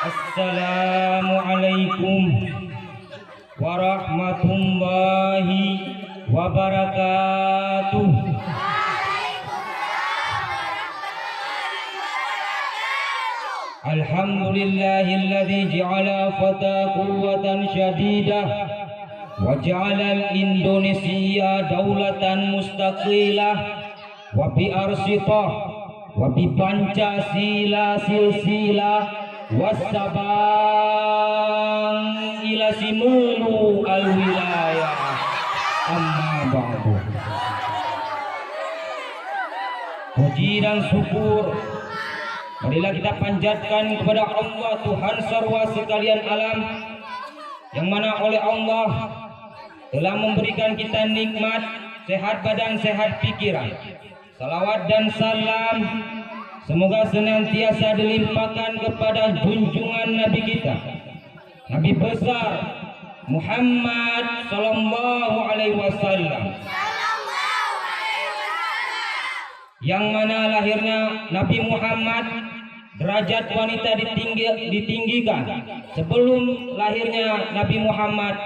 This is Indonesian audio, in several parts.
Assalamualaikum warahmatullahi wabarakatuh. Alhamdulillahilladzi ja'ala fata quwwatan syadidah wa ja'ala al-Indonesia daulatan mustaqilah wa bi arsitah wa bi Pancasila silsilah wasabang ila simulu al-wilayah amma ba'du. Puji dan syukur marilah kita panjatkan kepada Allah Tuhan sarwa sekalian alam, yang mana oleh Allah telah memberikan kita nikmat sehat badan, sehat pikiran. Salawat dan salam semoga senantiasa dilimpahkan kepada junjungan Nabi kita, Nabi besar Muhammad sallallahu alaihi wasallam, yang mana lahirnya Nabi Muhammad derajat wanita ditinggikan. Sebelum lahirnya Nabi Muhammad,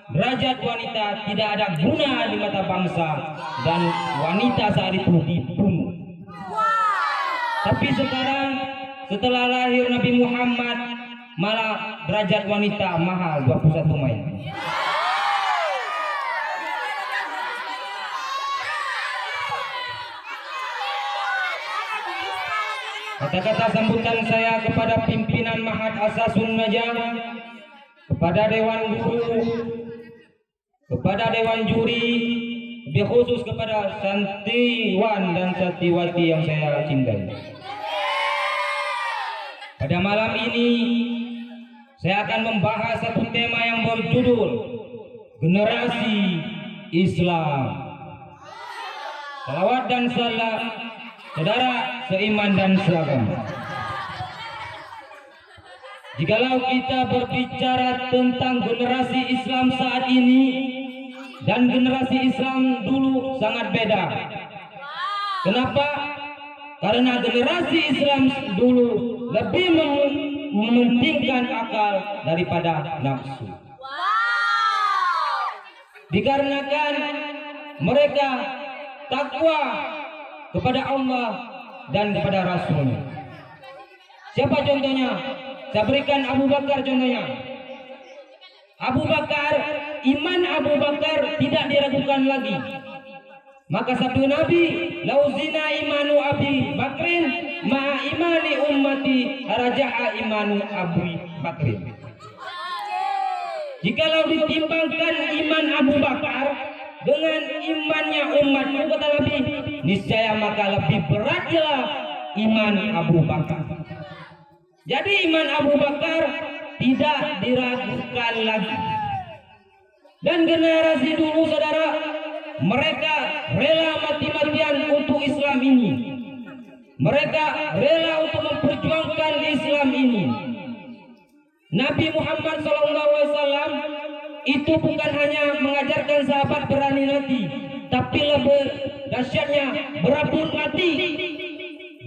derajat wanita tidak ada guna di mata bangsa dan wanita saat itu dibunuh. Tapi sekarang setelah lahir Nabi Muhammad, malah derajat wanita mahal 21 main. Kata-kata sambutan saya kepada pimpinan Mahat Asasun Najam, kepada Dewan Guru, kepada Dewan Juri, lebih khusus kepada santriwan dan santriwati yang saya cintai. Pada malam ini saya akan membahas satu tema yang berjudul Generasi Islam. Salawat dan salam saudara seiman dan seagama. Jikalau kita berbicara tentang generasi Islam saat ini dan generasi Islam dulu sangat beda. Kenapa? Karena generasi Islam dulu lebih mementingkan akal daripada nafsu. Dikarenakan mereka takwa kepada Allah dan kepada Rasul. Siapa contohnya? Saya berikan Abu Bakar contohnya. Abu Bakar, iman Abu Bakar tidak diragukan lagi. Maka sabda Nabi, lauzina imanu Abi Bakrin ma imani ummati raja'a imanu Abi Bakrin. Jikalau ditimbangkan iman Abu Bakar dengan imannya umatku, kata Nabi, niscaya maka lebih beratlah iman Abu Bakar. Jadi iman Abu Bakar tidak diragukan lagi. Dan generasi dulu saudara, mereka rela mati-matian untuk Islam ini. Mereka rela untuk memperjuangkan Islam ini. Nabi Muhammad SAW itu bukan hanya mengajarkan sahabat berani mati, tapi lebih dahsyatnya berabun mati.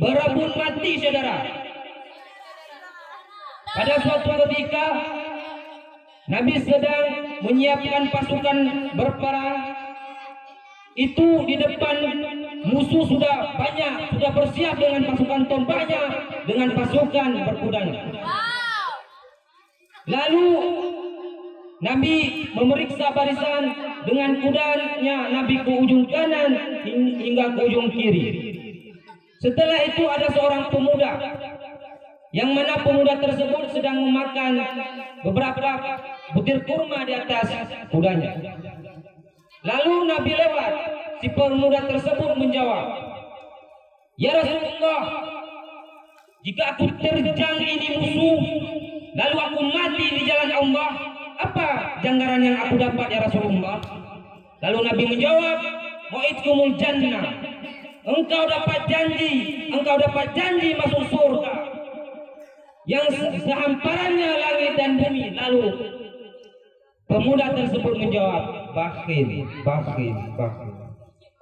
Berabun mati saudara. Pada suatu ketika Nabi sedang menyiapkan pasukan berperang. Itu di depan musuh sudah banyak, sudah bersiap dengan pasukan tombaknya, dengan pasukan berkudanya. Lalu Nabi memeriksa barisan dengan kudanya, Nabi ke ujung kanan hingga ke ujung kiri. Setelah itu ada seorang pemuda, yang mana pemuda tersebut sedang memakan beberapa butir kurma di atas kudanya. Lalu Nabi lewat, si pemuda tersebut menjawab, "Ya Rasulullah, jika aku terjang ini musuh, lalu aku mati di jalan Allah, apa ganjaran yang aku dapat ya Rasulullah?" Lalu Nabi menjawab, "Wa'idkumul jannah." Engkau dapat janji masuk surga yang sehamparannya langit dan bumi. Lalu pemuda tersebut menjawab, bakhil.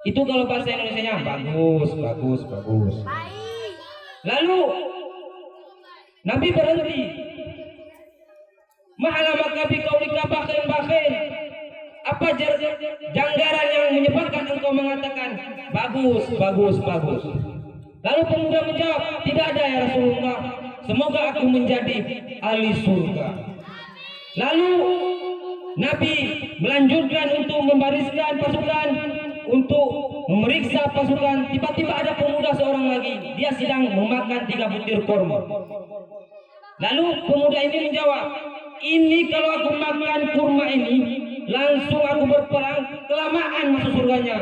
Itu kalau bahasa Indonesianya bagus. Lalu Nabi berhenti. Mahala makabi kau dikabahin-bahin. Apa janggaran yang menyebabkan engkau mengatakan bagus, bagus, bagus? Lalu pemuda menjawab, tidak ada ya Rasulullah. Semoga aku menjadi ahli surga. Lalu Nabi melanjutkan untuk membariskan pasukan, untuk memeriksa pasukan. Tiba-tiba ada pemuda seorang lagi, dia sedang memakan 3 butir korma. Lalu pemuda ini menjawab, ini kalau aku makan kurma ini, langsung aku berperang, kelamaan masuk surganya.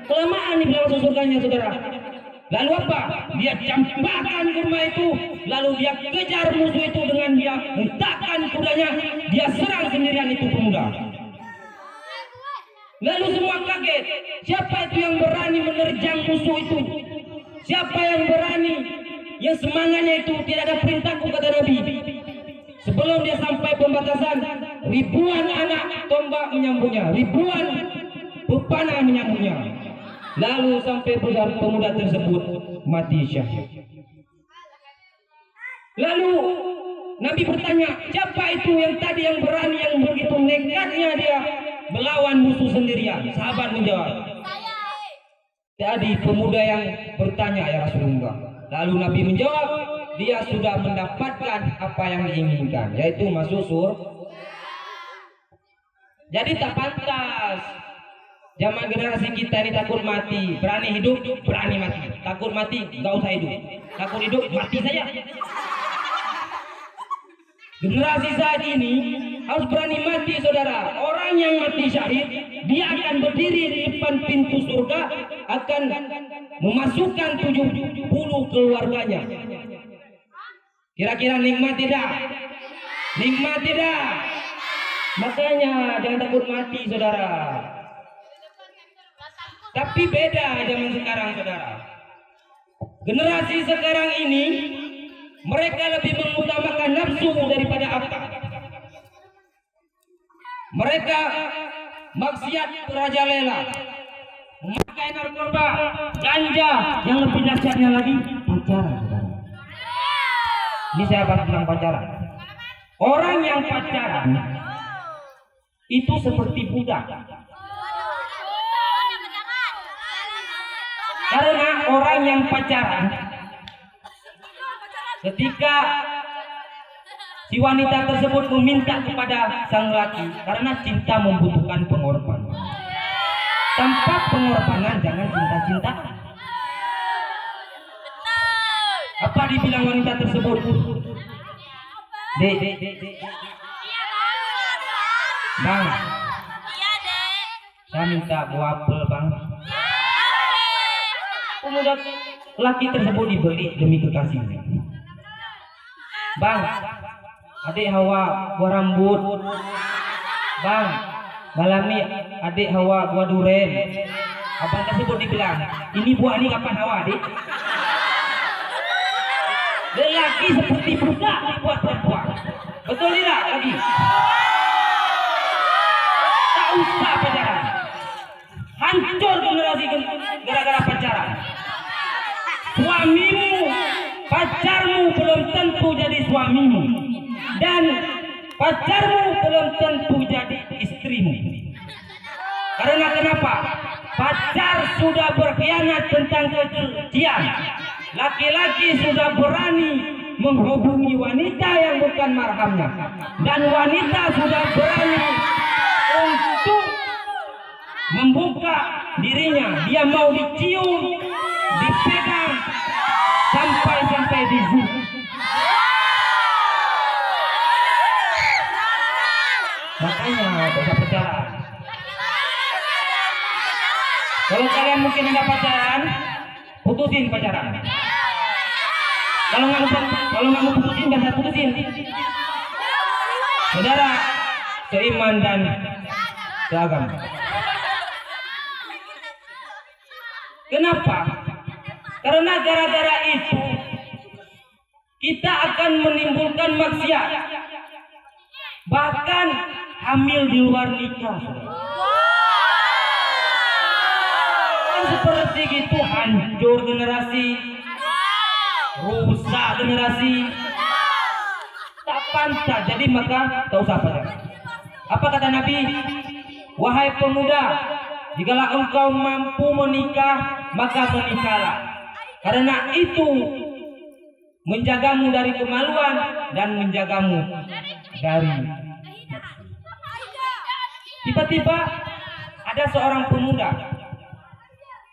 Kelamaan dibilang masuk surganya, saudara. Lalu apa? Dia campakkan kurma itu, lalu dia kejar musuh itu dengan dia hentakkan kudanya, dia serang sendirian itu pemuda. Lalu semua kaget, siapa itu yang berani menerjang musuh itu? Siapa yang berani, yang semangatnya itu tidak ada perintahku, kata Nabi. Sebelum dia sampai pembatasan, ribuan anak tombak menyambutnya, ribuan pepanah menyambutnya. Lalu sampai pemuda tersebut mati syahid. Lalu Nabi bertanya, siapa itu yang tadi yang berani, yang begitu nekatnya dia melawan musuh sendirian? Sahabat menjawab, tadi pemuda yang bertanya ya Rasulullah. Lalu Nabi menjawab, dia sudah mendapatkan apa yang diinginkan, yaitu masuk surga. Jadi tak pantas zaman generasi kita ini takut mati, berani hidup, berani mati. Takut mati, nggak usah hidup. Takut hidup, mati saja. Generasi saat ini harus berani mati, saudara. Orang yang mati syahid, dia akan berdiri di depan pintu surga, akan memasukkan 70 keluarganya. Kira-kira nikmat tidak? Nikmat tidak? Makanya jangan takut mati, saudara. Tapi beda zaman sekarang, saudara. Generasi sekarang ini mereka lebih mengutamakan nafsu daripada apa. Mereka maksiat merajalela, memakai narkoba, ganja, yang lebih dahsyatnya lagi pacaran, saudara. Ini saya bahas tentang pacaran. Orang yang pacaran itu seperti budak. Karena orang yang pacaran, ketika si wanita tersebut meminta kepada sang laki, karena cinta membutuhkan pengorbanan. Tanpa pengorbanan jangan cinta-cinta. Apa dibilang wanita tersebut? Dek, Bang, saya minta buah apel, Bang. Pemuda laki tersebut dibeli demi kekasihnya. Bang, adik Hawa buah rambut. Bang, malam ini adik Hawa buah duren. Abang tersebut dibilang, ini buah ini kapan Hawa, adik? Lelaki seperti budak dibuat perempuan. Betul tidak lagi? Tak usah pacaran. Hancur generasi gara-gara pacaran. Suamimu, pacarmu belum tentu jadi suamimu, dan pacarmu belum tentu jadi istrimu. Karena kenapa? Pacar sudah berkhianat tentang kesucian. Laki-laki sudah berani menghubungi wanita yang bukan marhamnya, dan wanita sudah berani untuk membuka dirinya. Dia mau dicium, dipegang, sampai di zina. Makanya dosa pacaran. Kalau kalian mungkin ada pacaran, putusin pacaran. Kalau nggak mau putusin, jangan putusin. Saudara seiman dan seagama. Kenapa? Karena gara-gara itu kita akan menimbulkan maksiat, bahkan hamil di luar nikah. Kan seperti gitu hancur generasi, rusak generasi. tak pantas, jadi maka tak usah pacaran. Apa kata Nabi? Wahai pemuda, jikalau engkau mampu menikah, maka menikahlah. Karena itu menjagamu dari kemaluan dan menjagamu dari. Tiba-tiba ada seorang pemuda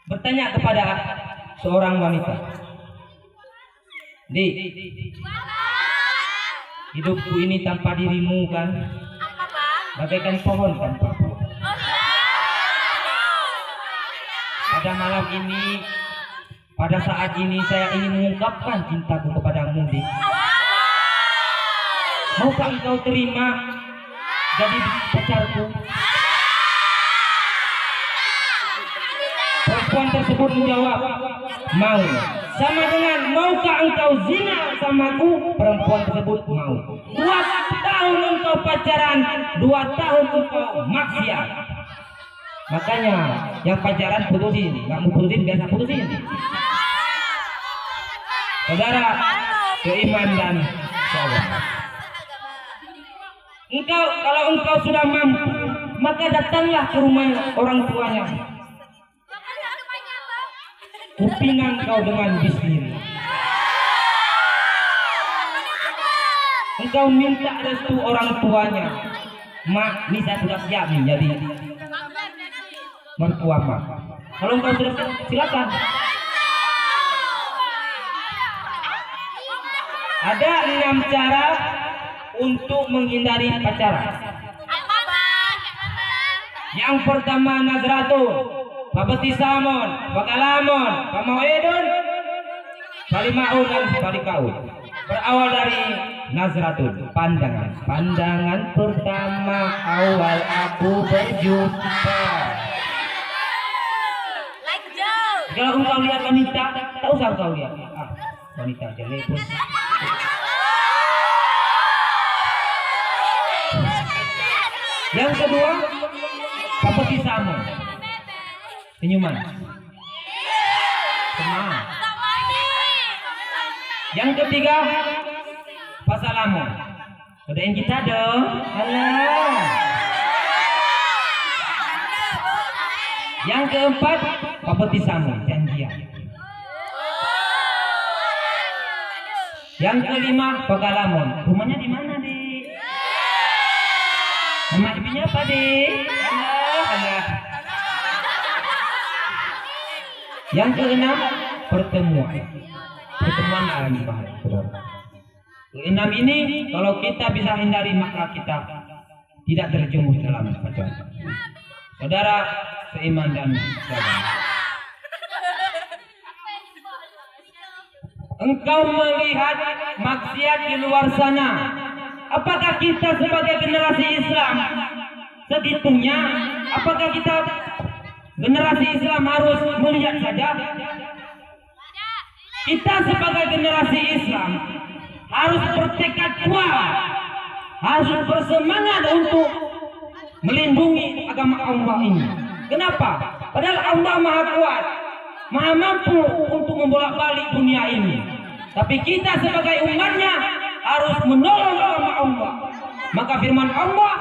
bertanya kepada seorang wanita, "Dik, hidupku ini tanpa dirimu kan bagaikan pohon tanpa buah. Pada malam ini, pada saat ini saya ingin mengungkapkan cintaku kepadamu, Dik. Maukah engkau terima jadi pacarku?" Perempuan tersebut menjawab, "Mau." Sama dengan maukah engkau zina samaku? Perempuan tersebut mau. 2 tahun engkau pacaran, 2 tahun engkau maksiat. Makanya yang pacaran putusin, nggak mau putusin biasa putusin. Saudara, seiman dan saudara. Kalau engkau sudah mampu, maka datanglah ke rumah orang tuanya. Kupingan kau dengan bismillah. Engkau minta restu orang tuanya. Mak, ini saya sudah siap nih jadi mertua mak. Kalau engkau sudah siap, silakan. Ada 6 cara untuk menghindari pacaran. Yang pertama nazratun, pabetisamon, pakalamon, pamawedon, palimaun dan palikaun. Berawal dari nazratun, pandangan. Pandangan pertama awal aku berjumpa. Kalau engkau lihat wanita, tak usah engkau lihat. Wanita jelek pun. Yang kedua, pabetisamon, senyuman, senang. Yang ketiga, pasalamon, godain kita dong. Alah. Yang keempat, pabetisamon, janjian. Yang kelima, pakalamon, rumahnya di mana, Dik? Nama ibunya apa, Dik? Alah. Yang keenam, pertemuan alami bahagia. Keenam ini kalau kita bisa hindari maka kita tidak terjerumus dalam pacaran. Saudara seiman dan saudara, engkau melihat maksiat di luar sana. Apakah kita sebagai generasi Islam segitunya? Apakah kita generasi Islam harus melihat saja? Kita sebagai generasi Islam harus bertekad kuat, harus bersemangat untuk melindungi agama Allah ini. Kenapa? Padahal Allah Maha Kuat, Maha mampu untuk membolak-balik dunia ini. Tapi kita sebagai umatnya harus menolong agama Allah. Maka firman Allah,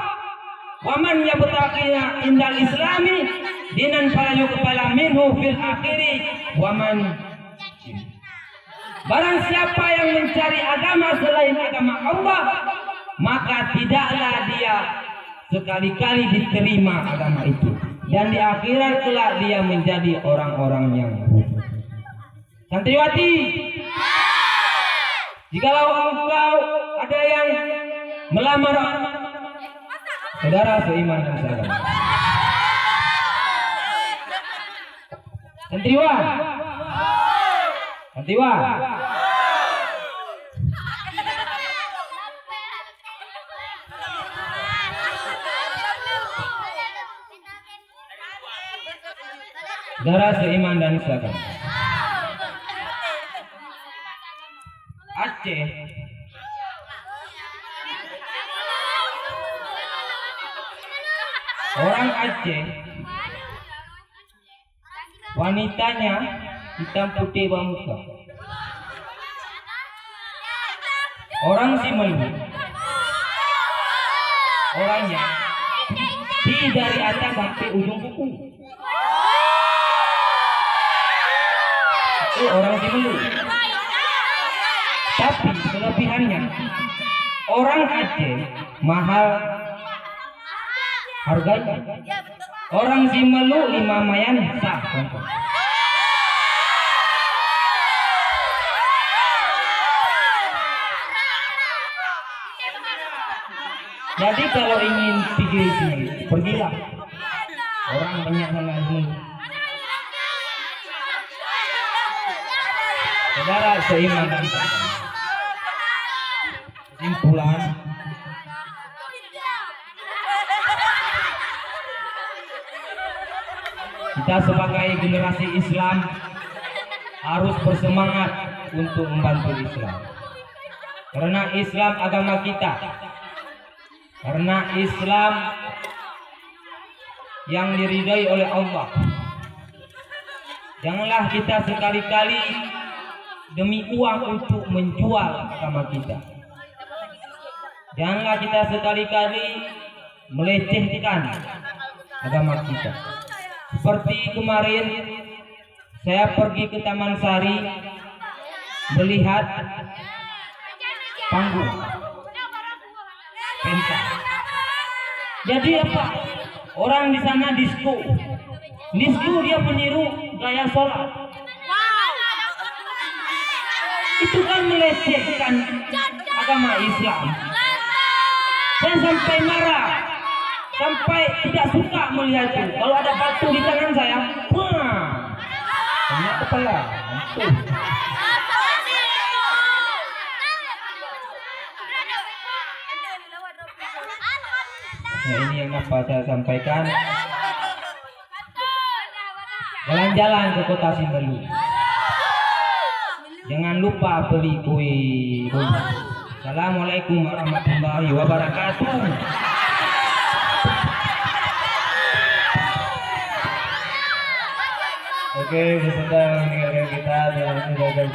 "Wa man yabtaghi indal islami dinan fala yuqbala minhu fil akhiri wa man." Barang siapa yang mencari agama selain agama Allah, maka tidaklah dia sekali-kali diterima agama itu. Dan di akhirat kelak dia menjadi orang-orang yang buruk. Santriwati, jikalau engkau ada yang melamar saudara seiman dan seagama, santriwan, santriwan, saudara seiman dan seagama, Aceh orang Aceh wanitanya hitam putih bermuka. Orang Simelu orangnya dari atas sampai ujung kuku. Itu orang Simelu. Tapi kelebihannya orang Aceh mahal harganya. Orang Simelu 5 mayan sah. Jadi kalau ingin pergi pergilah. Orang banyak sangat ini. Saudara seiman dan kesimpulan, kita sebagai generasi Islam harus bersemangat untuk membantu Islam. Karena Islam agama kita. Karena Islam yang diridhai oleh Allah. Janganlah kita sekali-kali demi uang untuk menjual agama kita. Janganlah kita sekali-kali melecehkan agama kita. Seperti kemarin saya pergi ke Taman Sari melihat panggung pentas. Jadi apa? Orang di sana disco. Disco dia meniru gaya sholat. Itu kan melecehkan agama Islam. Saya sampai marah, sampai tidak suka melihat itu. Kalau ada batu di tangan saya, wah, kena kepala. Nah, ini yang dapat saya sampaikan. Jalan-jalan ke kota Simelu. Jangan lupa beli kue. Assalamualaikum warahmatullahi wabarakatuh. Oke, sudah meninggalkan kita dalam meninggalkan